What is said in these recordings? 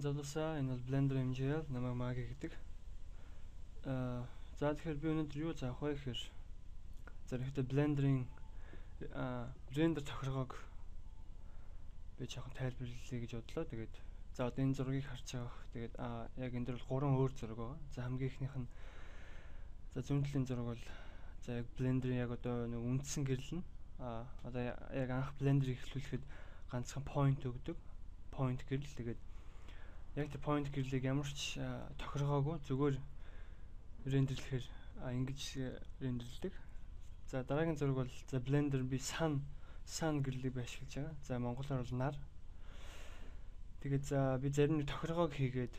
залуусаа энэ бол Blender MJL намайг Маги гэдэг. За тэгэхээр би өнөөдөр юу заах вэ гэхээр зэрэгтэй Blender-ийн рендер тохиргоог би жоохон тайлбарлая гэж бодлоо. Тэгээд за одоо энэ зургийг харж байгаа. Тэгээд яг энэ дөр бол 3 өөр зураг байгаа. За хамгийн ихнийх нь за зүүн талын зураг бол за яг Blender-ийн яг одоо нэг үндсэн гэрэл нь одоо яг анх Blender-ийг эхлүүлэхэд ганцхан point өгдөг. Point гэрэл. Тэгээд яг тэр point гэрлийг ямар ч тохиргоогүй зүгээр рендерлэхээр ингэж рендерлдэг. За дараагийн зураг бол за Blender би sun гэрлийг ашиглаж байгаа. За монголоор бол нар. Тэгээд за би зарим нэг тохиргоог хийгээд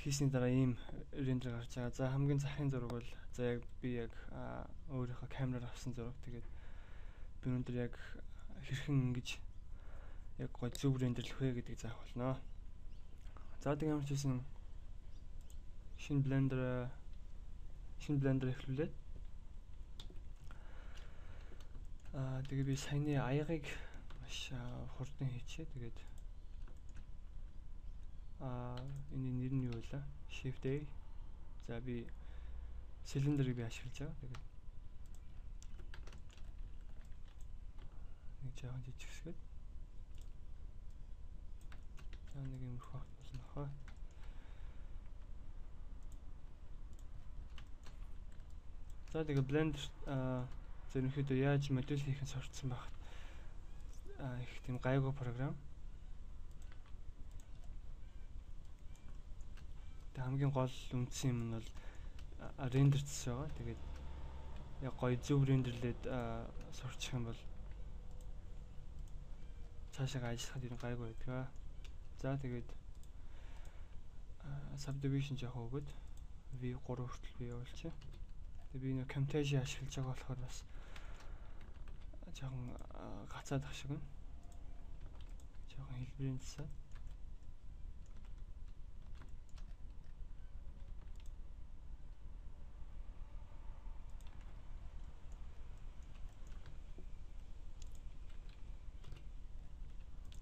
хийсний дараа ийм рендер гарч байгаа. За хамгийн захын зураг бол за яг би яг өөрийнхөө камераар авсан зураг. Тэгээд би өнөөдөр яг хэрхэн ингэж яг гой зөв рендерлэх вэ гэдгийг заах болно. За тэг ямар ч гэсэн шинэ Blender эхлүүлээд тэгээ би саяны аягийг маш хурдан хийчихээ. Тэгээд энэ нэр нь юу вэ? Shift A. За би цилиндрыг би ашиглаж байгаа. Тэгээд нэг жоохон жижигсгээд нэг юм хот болно хаа. За тэгээ Blender зөвхөн яаж модель хийх нь сурцсан багт их тийм гайгүй програм. Тэг хамгийн гол үндсэн юм нь бол рендерс байгаа. Тэгээд яг гоё зөв рендерлээд сурчих юм бол цаашаа ажиллахад юм гайгүй байдаг. За тэгээд subdivision жоох өгöd V3 хүртэл би явуулчих. Тэгээд би нэг Camtasia ашиглаж байгаа болохоор бас жоохон гацаад ах шиг байна. Жоохон хэлбэрийн засаад.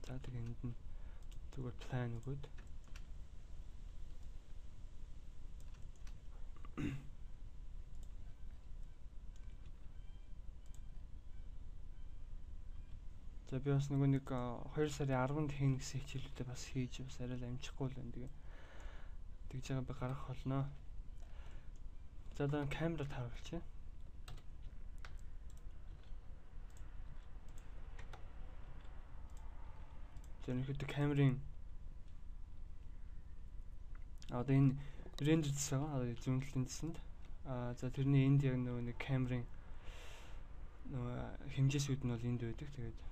За тэгээд энд нь зүгээр plan өгöd. За би бас нэг 2 сарын 10-нд хийн гэсэн хичээлүүдээ бас хийж бас арай л амжихгүй л байна. Тэгээд тэгж байгаа би гаргах болно. За одоо камерад харуулчих. Зөвхөн камерын одоо энэ рендер засаг одоо зүүн талын засанд за тэрний энд яг нэг камерын хэмжээсүүд нь бол энд байдаг. Тэгээд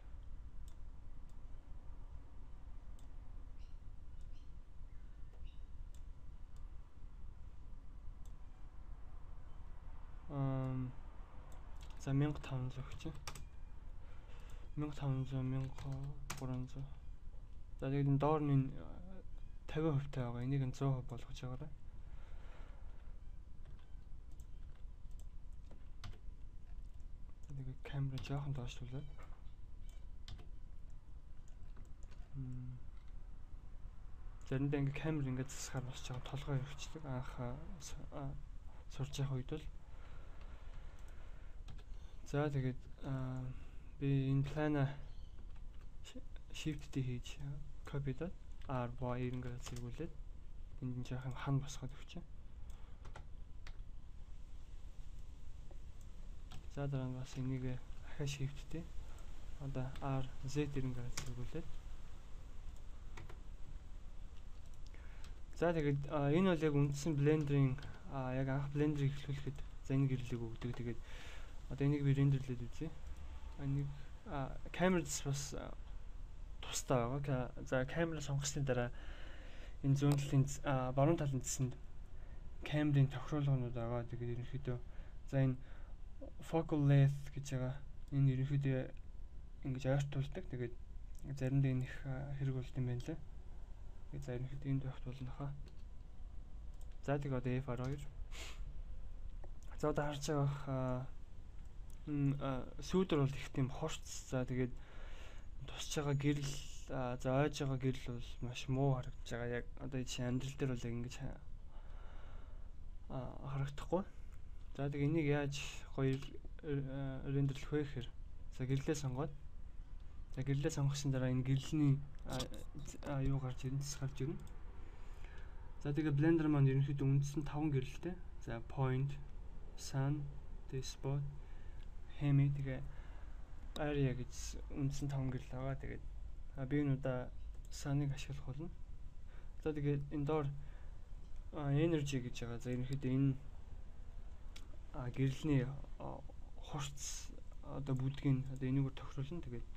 за 1500 гэж. 1500 1300. За тэгээд энэ доор нь 50% таа байгаа. Энийг нь 100% болгож байгаарай. Тэгээд камера жоохон доошлуулаад. Заримдаа ингээ камер ингээ засахаар бас жоохон толгой өрөвчдөг. Анх сурж явах үед бол за тэгээд би энэ плана shift D хийж copy-даад R2 ингээ зэргүүлээд энд нь жоохон хан босгоод өгчээ. За дараа нь бас энийг ахаа shift D одоо RZ ингээ зэргүүлээд. За тэгээд энэ бол яг үндсэн Blender-ийн яг анх Blender-ийг эхлүүлэхэд за энэ гэрлийг өгдөг. Тэгээд одоо энийг би рендерлээд үзье. Энийг камерс бас тустай байгаа. За камера сонгосны дараа энэ зүүн талын баруун талын засанд камерын тохируулгууд байгаа. Тэгээд ерөнхийдөө за энэ focal length гэж байгаа. Энэ ерөнхийдөө ингэж ойртуулдаг. Тэгээд заримдаа энэ их хэрэг болд юм байна лээ. Тэгээд за ерөнхийдөө энд байх болно хаа. За тэгээд одоо F12. За одоо харж байгаа сүүдэр бол их тийм хорц. За тэгээд тусч байгаа гэрэл за ойж байгаа гэрэл бол маш муу харагдаж байгаа. Яг одоо чинь амьдрал дээр бол яг ингэж харагдахгүй. За тэгээ энийг яаж гоё рендерлэх вэ гэхээр за гэрлээ сонгоод за гэрлээ сонгосон дараа энэ гэрлийн юу гарч ирнэ, цэс гарч ирнэ. За тэгээ Blender маань ерөнхийдөө үндсэн 5 гэрэлтэй. За point, sun, тэгээ spot, hemi тэгээ area гэж үндсэн 5 гэрэл байгаа. Тэгээд би энэ удаа sun-ыг ашиглах болно. За тэгээд энэ доор energy гэж байгаа. За ерөнхийдөө энэ гэрэлний хурц одоо бүдгийг одоо энийгээр тохируулна. Тэгээд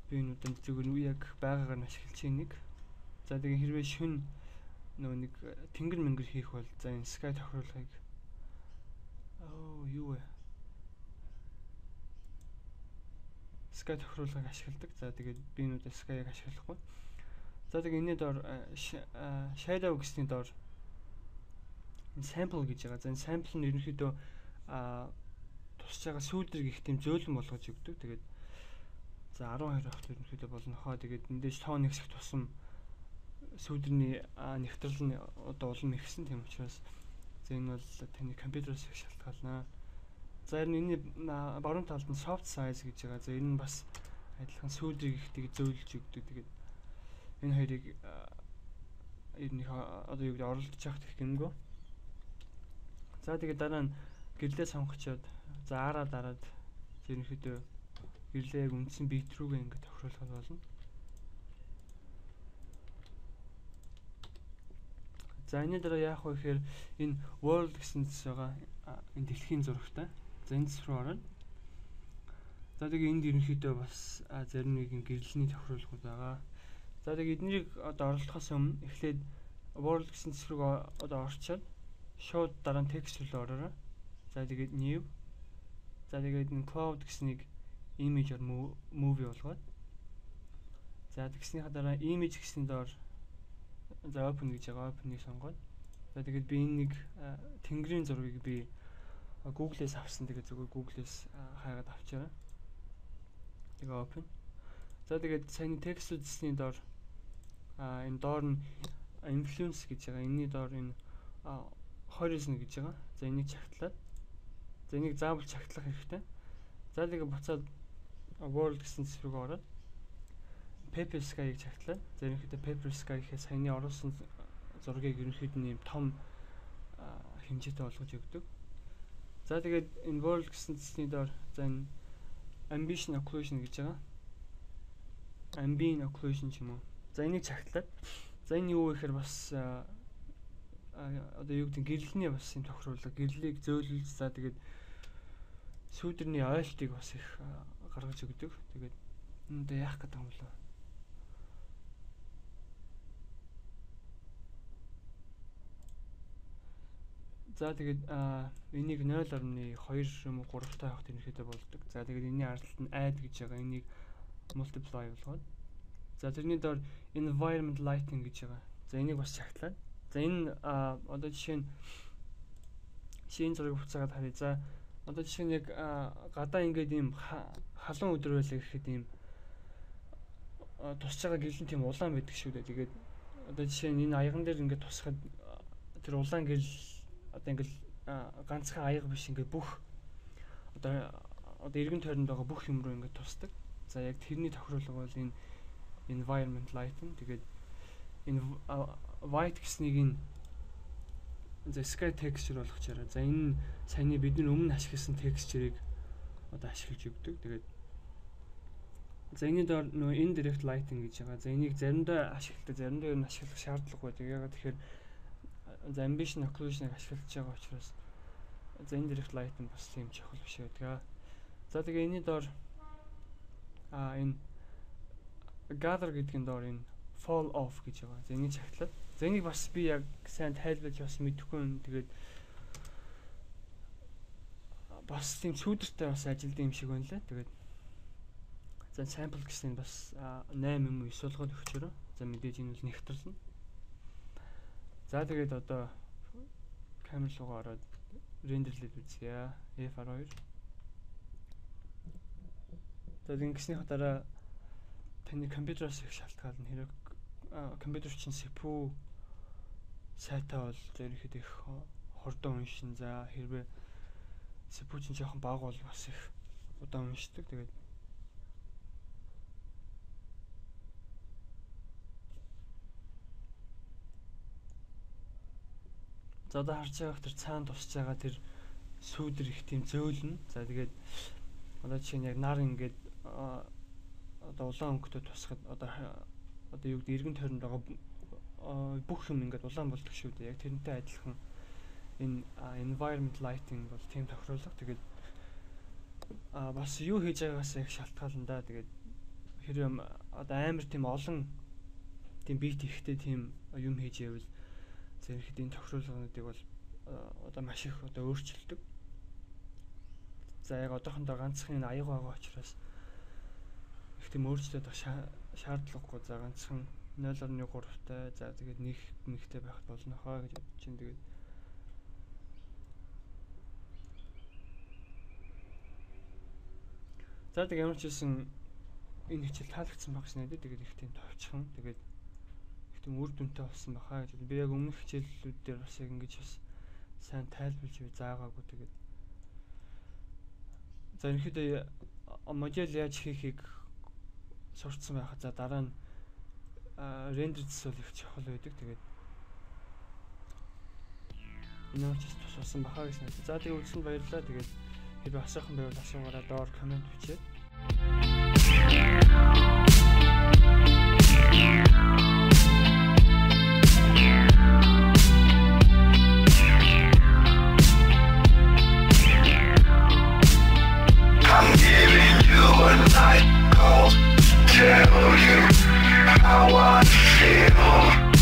би энэ удаа зөвхөн яг байгаагаар нь ашиглаж энийг. За тэгээд хэрвээ шөнө нөгөө нэг тэнгэр мэнгэр хийх бол за энэ sky тохируулгыг юу вэ? Sky тохируулгыг ашигладаг. За тэгээд би энэ удаа sky-ыг ашиглахгүй. За тэгээд энэний доор shadow гэсний доор sample гэж байгаа. За энэ sample нь ерөнхийдөө тусч байгаа сүүлдрийг их тийм зөөлөн болгож өгдөг. Тэгээд за 12 авах ерөнхийдөө болно хаа. Тэгээд эндээс тоо нэгсэх тусам сүүлдрийн нэгтрэл нь одоо улам ихсэн. Тийм учраас за энэ бол таны компьютероос их шалтгаална. За энэ баруун талд нь soft size гэж байгаа. За энэ нь бас адилхан сүүлдрийг их тэг зөөлж өгдөг. Тэгээд энэ хоёрыг ерөнх одоо юу гэдэг оролдож явах гэх гэмгөө. За тэгээд дараа нь гэрлээ сонгочоод за араа дараад ерөнхийдөө гэрлээ яг үндсэн бит рүүгээ ингээд тохируулах болно. За энэ дараа яах вэ гэхээр энэ world гэсэн зэс байгаа. Энэ дэлхийн зурагтай. За энэ зэс рүү орно. За тэгээд энд ерөнхийдөө бас зарим нэгэн гэрлэний тохируулгууд байгаа. За тэгээд эднийг одоо оролдохоос өмнө эхлээд world гэсэн зэс рүү одоо орчоод шууд дараа нь text рүү ороорой. За тэгээд new. За тэгээд энэ cloud гэснийг image-оор movie болгоод. За тэгснийхаа дараа image гэсний доор за open гэж байгаа. Open-ыг сонгоод. За тэгээд би энэ нэг тэнгэрийн зургийг би Google-ээс авсан. Тэгээд зөвхөн Google-ээс хайгаад авчаарай. Тэгээ open. За тэгээд саяны text үзсний доор энэ доор нь influence гэж байгаа. Энийний доор энэ horizon гэж байгаа. За энийг чагтлаад. За энийг заавал чагтлах хэрэгтэй. За тэгээ буцаад world гэсэн зэс рүү ороод paper sky-ыг чагтлаад. За ерөнхийдөө paper sky гэхээ саяны оруулсан зургийг ерөнхийдөө нэм том хэмжээтэй болгож өгдөг. За тэгээд энэ world гэсэн зэсний доор за энэ ambition occlusion гэж байгаа. Ambient occlusion ч юм уу. За энийг чагтлаад. За энэ юу вэ гэхээр бас одоо юу гэдэг гэрлэний бас юм тохируулга. Гэрлийг зөөлүүлж за тэгээд сүүдрийн ойлтыг бас их гаргаж өгдөг. Тэгээд энэ дэ яах гэдэг юм бол за тэгээд энийг 0.2 юм уу 3 таа явах тэрнэхэдэ болдог. За тэгээд энэний аралт нь add гэж байгаа. Энийг multiply болгоод. За тэрний доор environment lighting гэж байгаа. За энийг бас чагтлаад. За энэ одоо жишээ нь шинэ зургийг буцаагаад харъя. За одоо жишээ нь яг гадаа ингээд ийм халуун өдөр байлаа гэхэд ийм тусч байгаа гэрэл нь тийм улаан байдаг шүү дээ. Тэгээд одоо жишээ нь энэ аяган дээр ингээд тусахад тэр улаан гэрэл одоо ингээд ганцхан аяга биш ингээд бүх одоо эргэн тойронд байгаа бүх юм руу ингээд тусдаг. За яг тэрний тохируулга бол энэ environment lighting. Тэгээд энэ white гэснийг энэ за sky texture болгочаарай. За энэ саяны бидний өмнө ашигласан texture-ыг одоо ашиглаж өгдөг. Тэгээд за энэний доор нөгөө indirect lighting гэж байгаа. За энийг заримдаа ашигладаг, заримдаа юу ашиглах шаардлага байдаг. Ягаад тэгэхээр за ambition occlusion-ыг ашиглаж байгаа учраас за indirect lighting бас тийм чухал биш байдаг. За тэгээ энэний доор энэ gather гэдгийн доор энэ fall off гэж байгаа. За энийг чагтлаад. За энийг бас би яг сайн тайлбарлаж бас мэдэхгүй юм. Тэгээд бас тийм сүүдэртэй бас ажилд юм шиг байна лээ. Тэгээд за sample гэсэн бас 8 юм 9 болгоод өгчөөрөө. За мэдээж энэ бол нэгтгэрлэн. За тэгээд одоо камер руугаа ороод рендерлээд үзье. F12. За ингэснийхаа дараа таны компьютероос их шалтгаална. Хэрэг компьютер чинь CPU сайтай бол ерөнхийдөө их хурдан уншин. За хэрвээ CPU чинь жоохон бага бол бас их удаан уншдаг. Тэгээд за одоо харж байгаа тэр цаана тусч байгаа тэр сүүдэр их тийм зөөлнө. За тэгээд одоо жишээ нь яг нар ингээд одоо улаан өнгөтэй тусахад одоо юу гэдэг эргэн тойронд байгаа бүх юм ингээд улаан болдог шүү дээ. Яг тэрнтэй адилхан энэ environment lighting бол тийм тохируулга. Тэгээд бас юу хийж байгаагаас их шалтгаална да. Тэгээд хэрэг одоо амар тийм олон тийм бит ихтэй тийм юм хийж байвал зэрэг энэ тохируулгуудыг бол одоо маш их одоо өөрчилдөг. За яг одоохондоо ганцхан энэ аяга байгаа учраас их тийм өөрчлөлт шаардлагагүй. За ганцхан 0.3-тай за тэгээд нэгтэй байхад болно хаа гэж бодож байна. Тэгээд за тэг ямар ч хэлсэн энэ хичээл таалагдсан баг шнэ. Тэгээд их тийм товчхон тэгээд их тийм үр дүнтэй болсон баха гэж. Би яг өмнөх хичээллүүд дээр бас яг ингэж бас сайн тайлбарлаж заагаагүй. Тэгээд за ерөнхийдөө модель яаж хийхийг сурцсан байхад за дараа нь рендерс бол их чухал байдаг. Тэгээд энэ нь ч туссан баха гэж байна. За тэгээд үзсэнд баярлалаа. Тэгээд хэрвээ асуухан байвал асуугаараа доор комент бичээд. I'm giving you a night call, tell you how I feel.